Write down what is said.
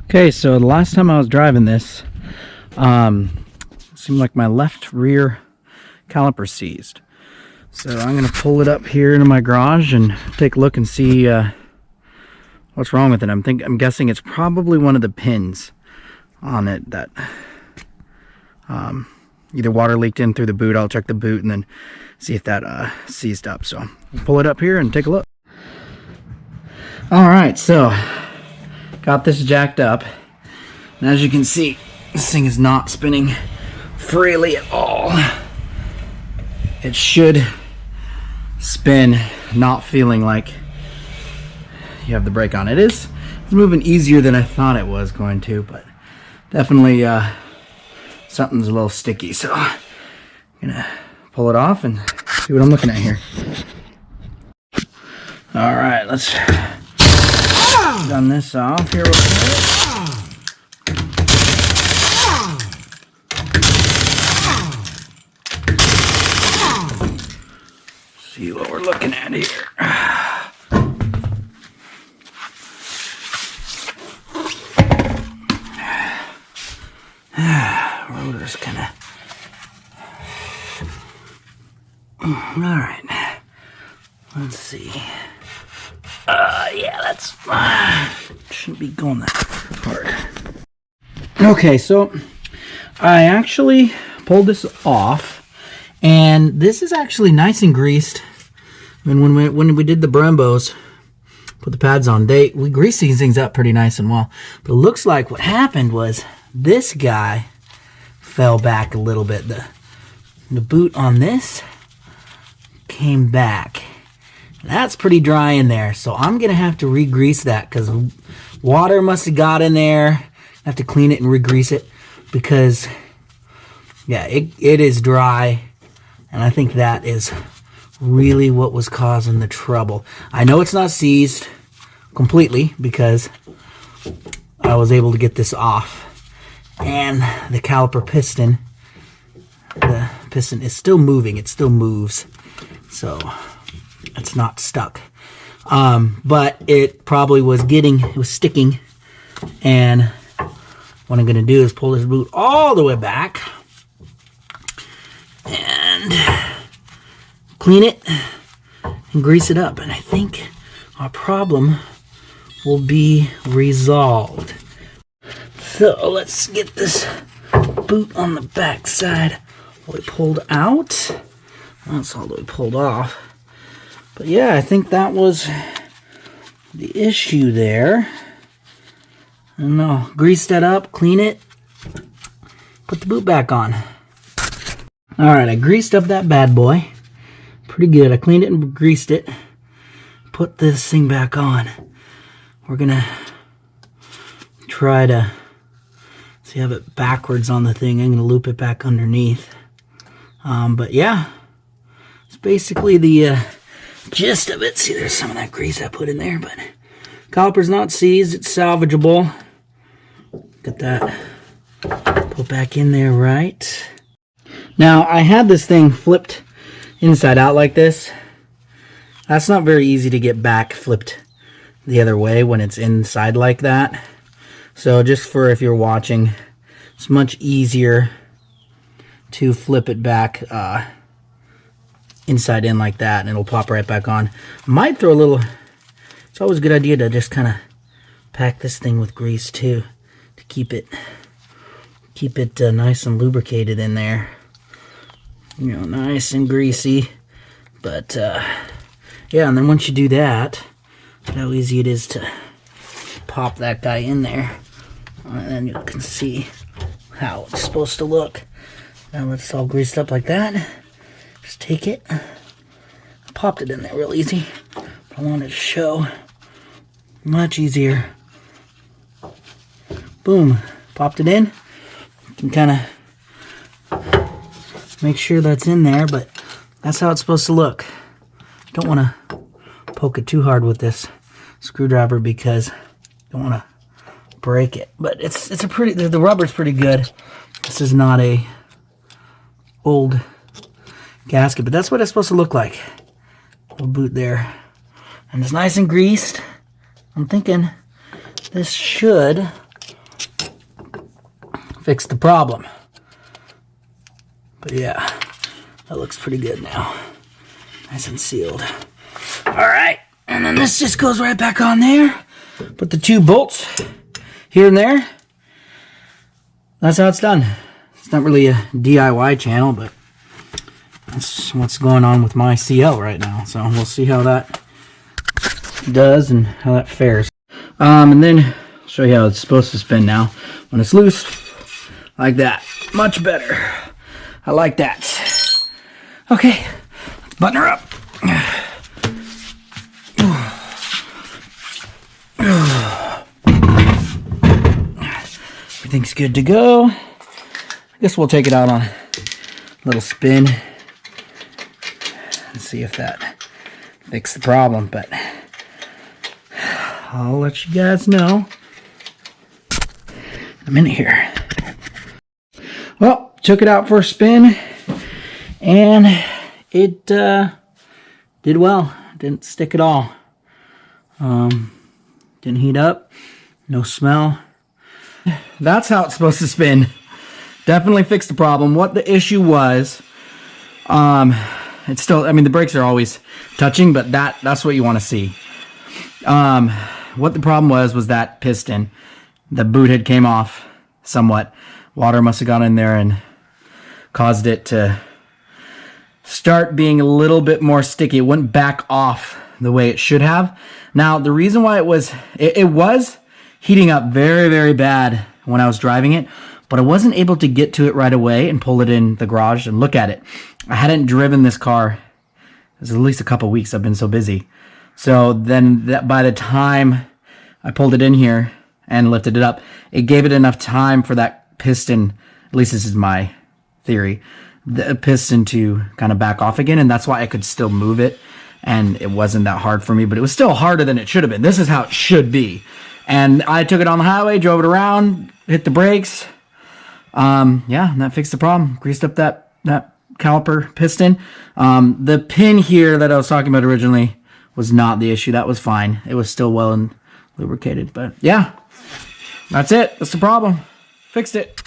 Okay, so the last time I was driving this, it seemed like my left rear caliper seized. So I'm going to pull it up here into my garage and take a look and see what's wrong with it. I'm guessing it's probably one of the pins on it that either water leaked in through the boot. I'll check the boot and then see if that seized up. So I'll pull it up here and take a look. Alright, so got this jacked up, and as you can see, this thing is not spinning freely at all. It should spin not feeling like you have the brake on. It's moving easier than I thought it was going to, but definitely something's a little sticky, so I'm gonna pull it off and see what I'm looking at here. Alright, let's done this off here real quick. See what we're looking at here. Rotor's kind of... Alright. Let's see. Yeah, that's shouldn't be going that hard. Okay, so I actually pulled this off, and this is actually nice and greased. And when we did the Brembos, put the pads on, we greased these things up pretty nice and well. But it looks like what happened was this guy fell back a little bit. The boot on this came back. That's pretty dry in there, so I'm gonna have to re-grease that because water must have got in there. I have to clean it and re-grease it because, yeah, it is dry, and I think that is really what was causing the trouble. I know it's not seized completely because I was able to get this off, and the caliper piston, the piston is still moving. It still moves, so it's not stuck, but it probably was sticking, and what I'm going to do is pull this boot all the way back and clean it and grease it up, and I think our problem will be resolved. So let's get this boot on the back side all the way pulled out. That's all the way pulled off. But yeah, I think that was the issue there. And I'll grease that up, clean it, put the boot back on. Alright, I greased up that bad boy. Pretty good. I cleaned it and greased it. Put this thing back on. We're gonna try to see, have it backwards on the thing. I'm gonna loop it back underneath. But yeah, it's basically the gist of it. See, there's some of that grease I put in there, but caliper's not seized. It's salvageable. Get that put back in there right. Now, I had this thing flipped inside out like this. That's not very easy to get back flipped the other way when it's inside like that. So just for if you're watching, it's much easier to flip it back inside in like that, and it'll pop right back on. Might throw a little, it's always a good idea to just kind of pack this thing with grease too, to keep it nice and lubricated in there. You know, nice and greasy. But yeah, and then once you do that, look how easy it is to pop that guy in there, and then you can see how it's supposed to look. Now that it's all greased up like that, just take it. I popped it in there real easy, but I wanted to show. Much easier. Boom, popped it in. You can kind of make sure that's in there, but that's how it's supposed to look. Don't want to poke it too hard with this screwdriver because I don't want to break it. But it's a pretty, the rubber's pretty good. This is not a old gasket, but that's what it's supposed to look like. Little boot there, and it's nice and greased. I'm thinking this should fixed the problem. But yeah, that looks pretty good now. Nice and sealed. All right, and then this just goes right back on there. Put the 2 bolts here and there. That's how it's done. It's not really a DIY channel, but that's what's going on with my CL right now. So we'll see how that does and how that fares. And then I'll show you how it's supposed to spin now. When it's loose, like that. Much better. I like that. Okay, let's button her up. Everything's good to go. I guess we'll take it out on a little spin and see if that fixes the problem, but I'll let you guys know in a minute here. Well, took it out for a spin and it did well. Didn't stick at all. Didn't heat up. No smell. That's how it's supposed to spin. Definitely fixed the problem. What the issue was, it's still, I mean, the brakes are always touching, but that's what you want to see. What the problem was that piston, the boot head came off somewhat. Water must have got in there and caused it to start being a little bit more sticky. It went back off the way it should have. Now, the reason why it was heating up very, very bad when I was driving it, but I wasn't able to get to it right away and pull it in the garage and look at it. I hadn't driven this car. It was at least a couple weeks. I've been so busy. So then by the time I pulled it in here and lifted it up, it gave it enough time for that piston, at least this is my theory, the piston to kind of back off again, and that's why I could still move it, and it wasn't that hard for me, but it was still harder than it should have been. This is how it should be. And I took it on the highway, drove it around, hit the brakes. Yeah, and that fixed the problem. Greased up that caliper piston. The pin here that I was talking about originally was not the issue. That was fine. It was still well and lubricated. But yeah, that's it. That's the problem. Fixed it.